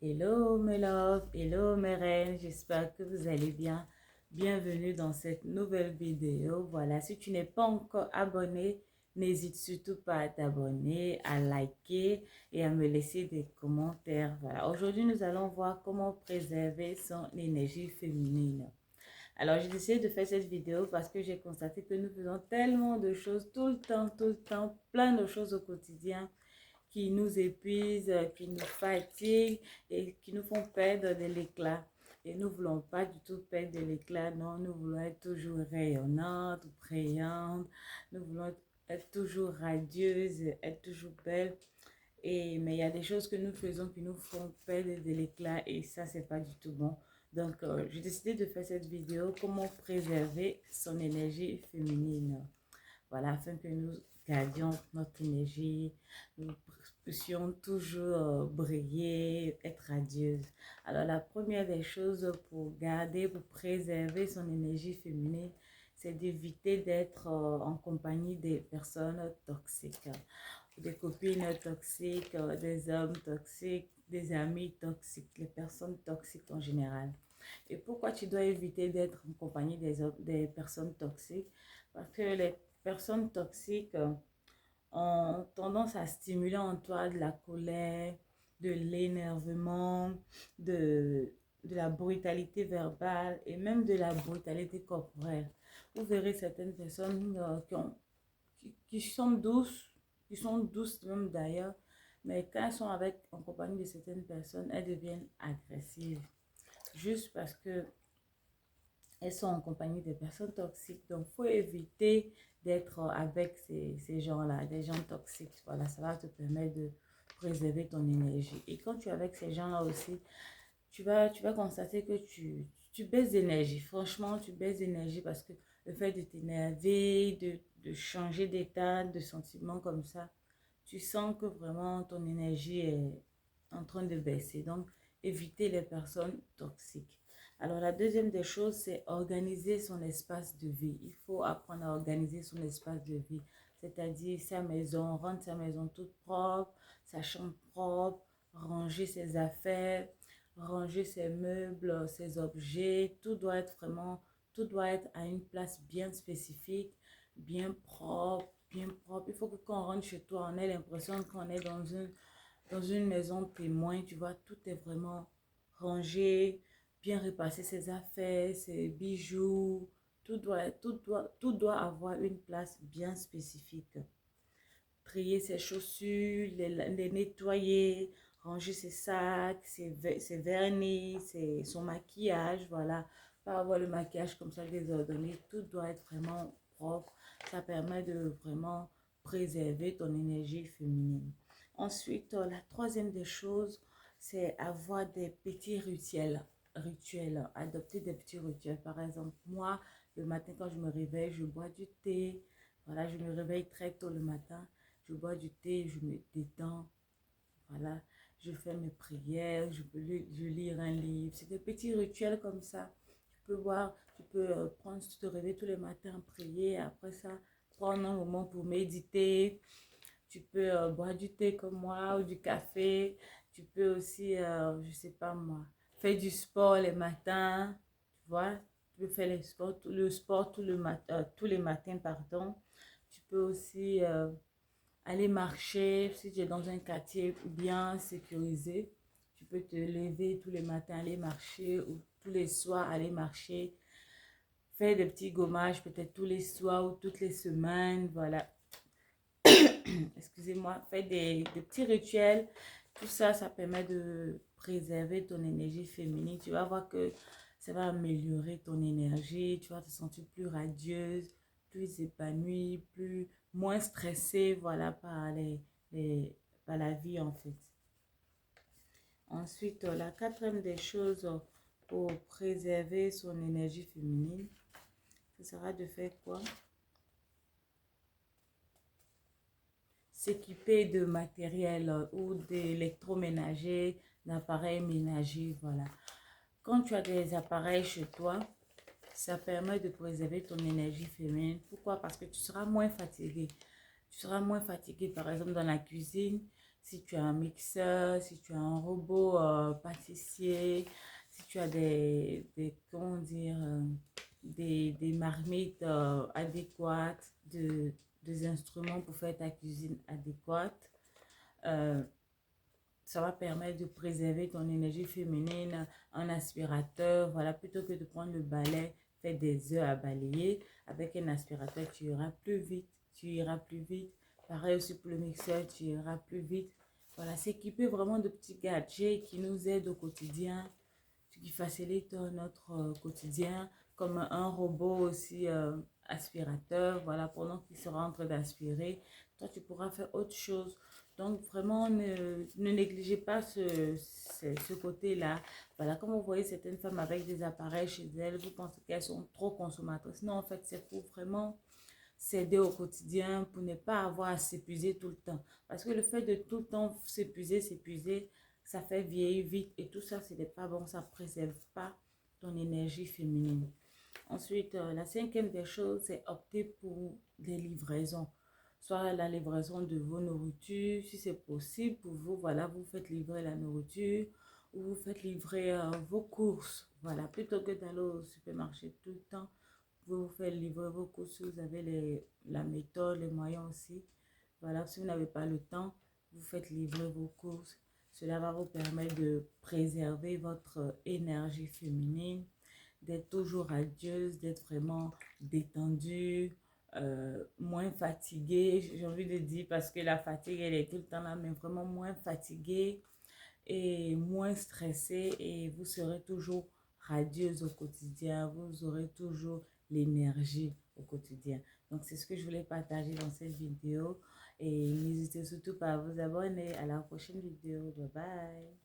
Hello mes love, hello mes reines, j'espère que vous allez bien. Bienvenue dans cette nouvelle vidéo. Voilà, si tu n'es pas encore abonné, n'hésite surtout pas à t'abonner, à liker et à me laisser des commentaires. Voilà, aujourd'hui nous allons voir comment préserver son énergie féminine. Alors j'ai décidé de faire cette vidéo parce que j'ai constaté que nous faisons tellement de choses tout le temps, plein de choses au quotidien qui nous épuisent, qui nous fatiguent et qui nous font perdre de l'éclat. Et nous ne voulons pas du tout perdre de l'éclat, non, nous voulons être toujours rayonnantes, brillantes, nous voulons être toujours radieuses, être toujours belles. Mais il y a des choses que nous faisons qui nous font perdre de l'éclat et ça, c'est pas du tout bon. Donc, j'ai décidé de faire cette vidéo, comment préserver son énergie féminine. Voilà, afin que nous gardions notre énergie, nous puissions toujours briller, être radieuses. Alors, la première des choses pour garder, pour préserver son énergie féminine, c'est d'éviter d'être en compagnie des personnes toxiques, des copines toxiques, des hommes toxiques, des amis toxiques, les personnes toxiques en général. Et pourquoi tu dois éviter d'être en compagnie des personnes toxiques? Parce que les personnes toxiques ont tendance à stimuler en toi de la colère, de l'énervement, de la brutalité verbale et même de la brutalité corporelle. Vous verrez certaines personnes qui sont douces même d'ailleurs, mais quand elles sont en compagnie de certaines personnes, elles deviennent agressives. Juste parce que elles sont en compagnie de personnes toxiques. Donc, il faut éviter d'être avec ces gens-là, des gens toxiques. Voilà, ça va te permettre de préserver ton énergie. Et quand tu es avec ces gens-là aussi, tu vas constater que tu baisses d'énergie. Franchement, tu baisses d'énergie parce que le fait de t'énerver, de changer d'état, de sentiment comme ça, tu sens que vraiment ton énergie est en train de baisser. Donc, éviter les personnes toxiques. Alors, la deuxième des choses, c'est organiser son espace de vie. Il faut apprendre à organiser son espace de vie, c'est-à-dire sa maison, rendre sa maison toute propre, sa chambre propre, ranger ses affaires, ranger ses meubles, ses objets. Tout doit être à une place bien spécifique, bien propre, bien propre. Il faut que quand on rentre chez toi, on ait l'impression qu'on est dans une maison témoin, tu vois, tout est vraiment rangé, bien repasser ses affaires, ses bijoux, tout doit avoir une place bien spécifique. Trier ses chaussures, les nettoyer, ranger ses sacs, ses vernis, son maquillage, voilà. Pas avoir le maquillage comme ça désordonné, tout doit être vraiment propre. Ça permet de vraiment préserver ton énergie féminine. Ensuite, la troisième des choses, c'est avoir des petits rituels, adopter des petits rituels. Par exemple, moi, le matin quand je me réveille, je bois du thé. Voilà, je me réveille très tôt le matin, je bois du thé, je me détends. Voilà, je fais mes prières, je lire un livre. C'est des petits rituels comme ça. Tu peux prendre, si tu te réveilles tous les matins, prier. Après ça, prendre un moment pour méditer. Tu peux boire du thé comme moi ou du café. Tu peux aussi, je sais pas moi, faire du sport les matins. Tu vois, tu peux faire le sport tous les matins, pardon. Tu peux aussi aller marcher si tu es dans un quartier bien sécurisé. Tu peux te lever tous les matins, aller marcher ou tous les soirs aller marcher. Faire des petits gommages peut-être tous les soirs ou toutes les semaines. Voilà, excusez-moi, faire des petits rituels. Tout ça, ça permet de préserver ton énergie féminine. Tu vas voir que ça va améliorer ton énergie. Tu vas te sentir plus radieuse, plus épanouie, moins stressée, voilà, par la vie en fait. Ensuite, la quatrième des choses pour préserver son énergie féminine, ce sera de faire quoi? S'équiper de matériel ou d'électroménager, d'appareils ménagers, voilà. Quand tu as des appareils chez toi, ça permet de préserver ton énergie féminine. Pourquoi? Parce que tu seras moins fatigué. Tu seras moins fatigué, par exemple, dans la cuisine. Si tu as un mixeur, si tu as un robot pâtissier, si tu as comment dire, des marmites adéquates, des instruments pour faire ta cuisine adéquate, euh, ça va permettre de préserver ton énergie féminine. Un aspirateur, voilà, plutôt que de prendre le balai, faire des heures à balayer. Avec un aspirateur, tu iras plus vite, tu iras plus vite. Pareil aussi pour le mixeur, tu iras plus vite. Voilà, s'équiper vraiment de petits gadgets qui nous aident au quotidien, qui facilitent notre quotidien, comme un robot aussi aspirateur, voilà, pendant qu'il sera en train d'aspirer, toi tu pourras faire autre chose. Donc vraiment, ne négligez pas ce côté-là. Voilà, comme vous voyez certaines femmes avec des appareils chez elles, vous pensez qu'elles sont trop consommatrices. Non, en fait, c'est pour vraiment s'aider au quotidien, pour ne pas avoir à s'épuiser tout le temps. Parce que le fait de tout le temps s'épuiser, ça fait vieillir vite et tout ça, ce n'est pas bon, ça ne préserve pas ton énergie féminine. Ensuite, la cinquième des choses, c'est opter pour des livraisons. Soit la livraison de vos nourritures, si c'est possible pour vous, voilà, vous faites livrer la nourriture ou vous faites livrer vos courses. Voilà, plutôt que d'aller au supermarché tout le temps, vous faites livrer vos courses si vous avez la méthode, les moyens aussi. Voilà, si vous n'avez pas le temps, vous faites livrer vos courses. Cela va vous permettre de préserver votre énergie féminine, d'être toujours radieuse, d'être vraiment détendue, moins fatiguée, j'ai envie de dire, parce que la fatigue, elle est tout le temps là, mais vraiment moins fatiguée et moins stressée et vous serez toujours radieuse au quotidien, vous aurez toujours l'énergie au quotidien. Donc, c'est ce que je voulais partager dans cette vidéo et n'hésitez surtout pas à vous abonner. À la prochaine vidéo. Bye bye.